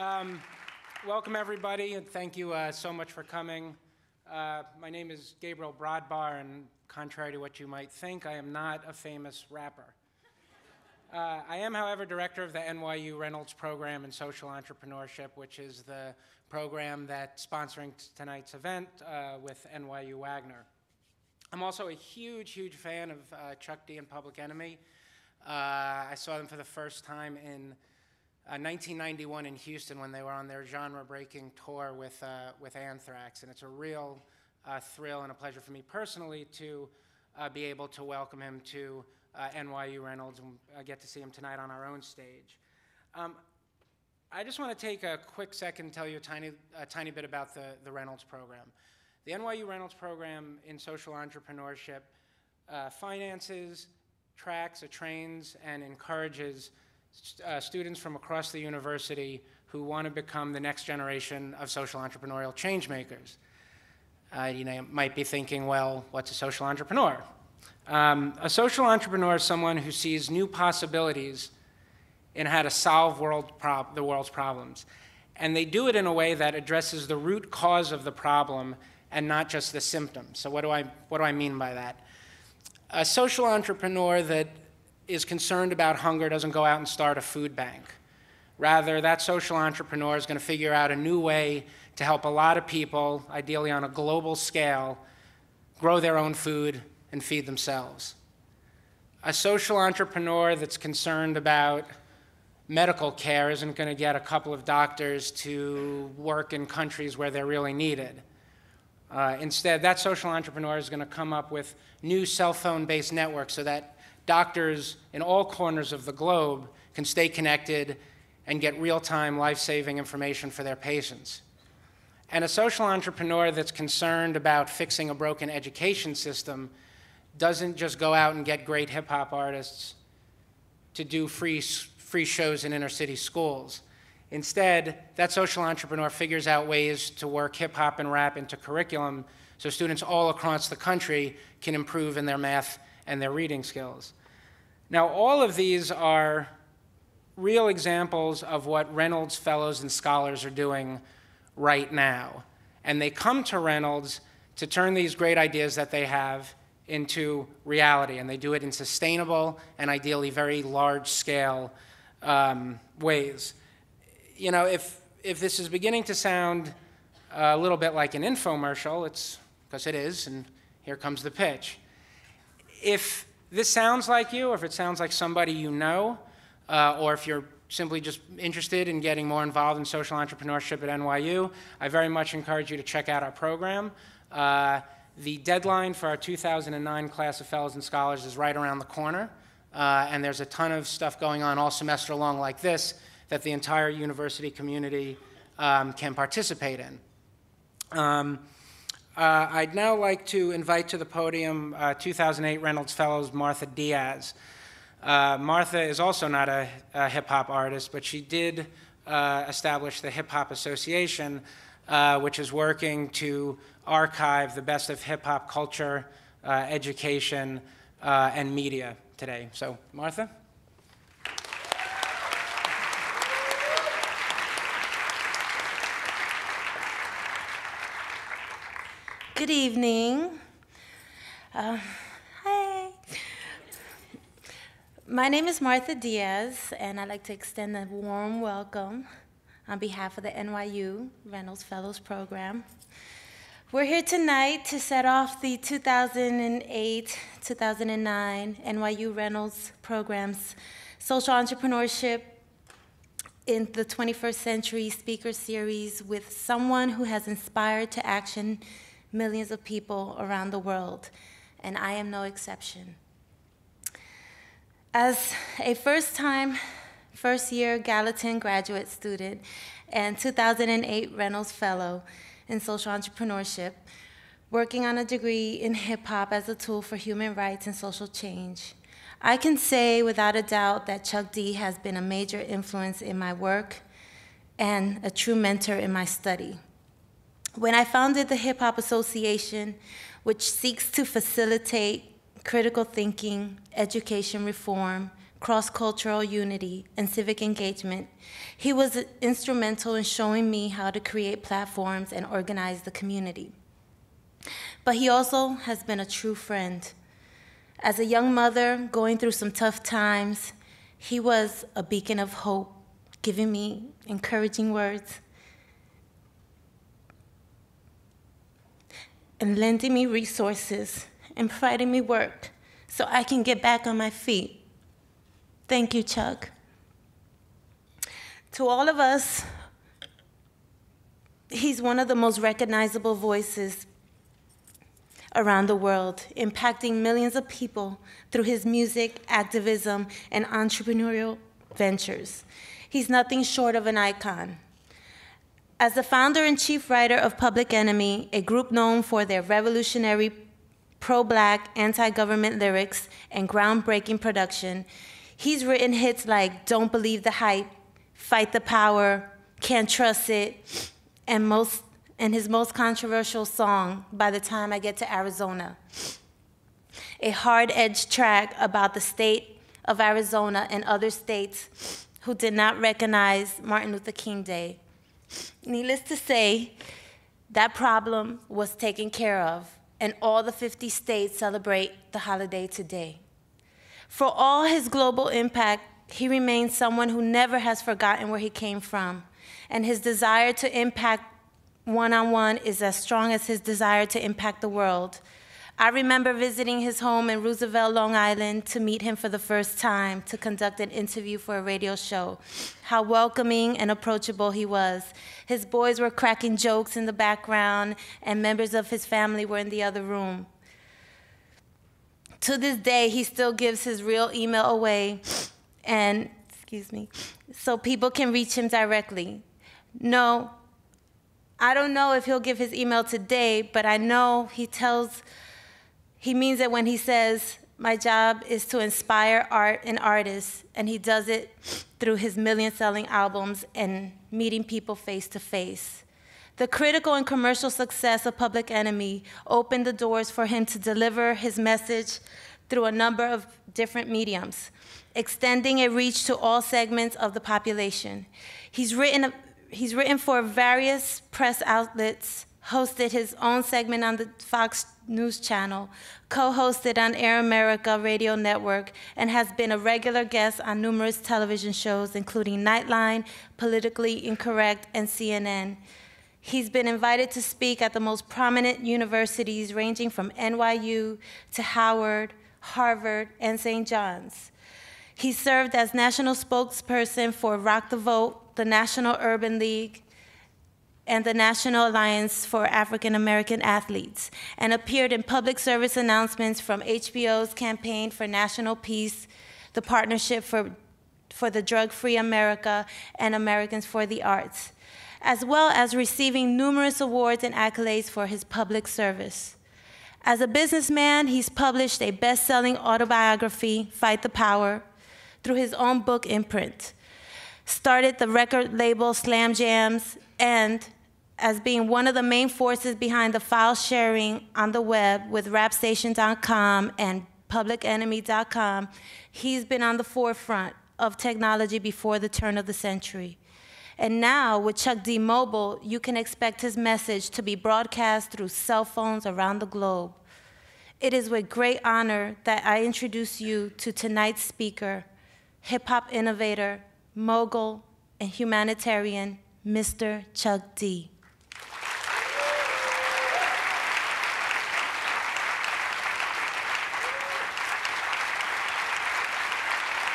Um, Welcome, everybody, and thank you so much for coming. My name is Gabriel Brodbar, and contrary to what you might think, I am not a famous rapper. I am, however, director of the NYU Reynolds program in social entrepreneurship, which is the program that's sponsoring tonight's event with NYU Wagner. I'm also a huge, huge fan of Chuck D and Public Enemy. I saw them for the first time in 1991 in Houston when they were on their genre-breaking tour with Anthrax, and it's a real thrill and a pleasure for me personally to be able to welcome him to NYU Reynolds and get to see him tonight on our own stage. I just want to take a quick second and tell you a tiny bit about the Reynolds program. The NYU Reynolds program in social entrepreneurship finances, tracks, trains, and encourages students from across the university who want to become the next generation of social entrepreneurial change makers. You might be thinking, well, what's a social entrepreneur? A social entrepreneur is someone who sees new possibilities in how to solve the world's problems. And they do it in a way that addresses the root cause of the problem and not just the symptom. So what do I mean by that? A social entrepreneur that is concerned about hunger doesn't go out and start a food bank. Rather, that social entrepreneur is going to figure out a new way to help a lot of people, ideally on a global scale, grow their own food and feed themselves. A social entrepreneur that's concerned about medical care isn't going to get a couple of doctors to work in countries where they're really needed. Instead, that social entrepreneur is going to come up with new cell phone-based networks so that doctors in all corners of the globe can stay connected and get real-time, life-saving information for their patients. And a social entrepreneur that's concerned about fixing a broken education system doesn't just go out and get great hip-hop artists to do free shows in inner-city schools. Instead, that social entrepreneur figures out ways to work hip-hop and rap into curriculum so students all across the country can improve in their math and their reading skills. Now, all of these are real examples of what Reynolds fellows and scholars are doing right now. And they come to Reynolds to turn these great ideas that they have into reality, and they do it in sustainable and ideally very large-scale ways. You know, if this is beginning to sound a little bit like an infomercial, it's because it is, and here comes the pitch. If this sounds like you, or if it sounds like somebody you know, or if you're simply just interested in getting more involved in social entrepreneurship at NYU, I very much encourage you to check out our program. The deadline for our 2009 class of fellows and scholars is right around the corner, and there's a ton of stuff going on all semester long like this that the entire university community can participate in. I'd now like to invite to the podium 2008 Reynolds Fellows Martha Diaz. Martha is also not a hip-hop artist, but she did establish the Hip Hop Association, which is working to archive the best of hip-hop culture, education, and media today. So, Martha? Good evening. Hi. My name is Martha Diaz, and I'd like to extend a warm welcome on behalf of the NYU Reynolds Fellows Program. We're here tonight to set off the 2008-2009 NYU Reynolds Program's Social Entrepreneurship in the 21st Century Speaker Series with someone who has inspired to action millions of people around the world, and I am no exception. As a first-year Gallatin graduate student and 2008 Reynolds Fellow in social entrepreneurship, working on a degree in hip-hop as a tool for human rights and social change, I can say without a doubt that Chuck D has been a major influence in my work and a true mentor in my study. When I founded the Hip Hop Association, which seeks to facilitate critical thinking, education reform, cross-cultural unity, and civic engagement. He was instrumental in showing me how to create platforms and organize the community. But he also has been a true friend. As a young mother going through some tough times, he was a beacon of hope, giving me encouraging words and lending me resources and providing me work so I can get back on my feet. Thank you, Chuck. To all of us, he's one of the most recognizable voices around the world, impacting millions of people through his music, activism, and entrepreneurial ventures. He's nothing short of an icon. As the founder and chief writer of Public Enemy, a group known for their revolutionary pro-Black, anti-government lyrics and groundbreaking production, he's written hits like Don't Believe the Hype, Fight the Power, Can't Trust It, and his most controversial song, By the Time I Get to Arizona, a hard-edged track about the state of Arizona and other states who did not recognize Martin Luther King Day. Needless to say, that problem was taken care of, and all the 50 states celebrate the holiday today. For all his global impact, he remains someone who never has forgotten where he came from, and his desire to impact one-on-one is as strong as his desire to impact the world. I remember visiting his home in Roosevelt, Long Island, to meet him for the first time to conduct an interview for a radio show. How welcoming and approachable he was. His boys were cracking jokes in the background, and members of his family were in the other room. To this day, he still gives his real email away, and, so people can reach him directly. No, I don't know if he'll give his email today, but I know he means it when he says, my job is to inspire art and artists, and he does it through his million-selling albums and meeting people face to face. The critical and commercial success of Public Enemy opened the doors for him to deliver his message through a number of different mediums, extending a reach to all segments of the population. He's written for various press outlets, hosted his own segment on the Fox News Channel, co-hosted on Air America Radio Network, and has been a regular guest on numerous television shows, including Nightline, Politically Incorrect, and CNN. He's been invited to speak at the most prominent universities, ranging from NYU to Howard, Harvard, and St. John's. He served as national spokesperson for Rock the Vote, the National Urban League, and the National Alliance for African American Athletes, and appeared in public service announcements from HBO's Campaign for National Peace, the Partnership for the Drug-Free America, and Americans for the Arts, as well as receiving numerous awards and accolades for his public service. As a businessman, he's published a best-selling autobiography, Fight the Power, through his own book imprint, started the record label Slam Jams, and as being one of the main forces behind the file sharing on the web with rapstation.com and publicenemy.com, he's been on the forefront of technology before the turn of the century. And now, with Chuck D Mobile, you can expect his message to be broadcast through cell phones around the globe. It is with great honor that I introduce you to tonight's speaker, hip-hop innovator, mogul, and humanitarian, Mr. Chuck D.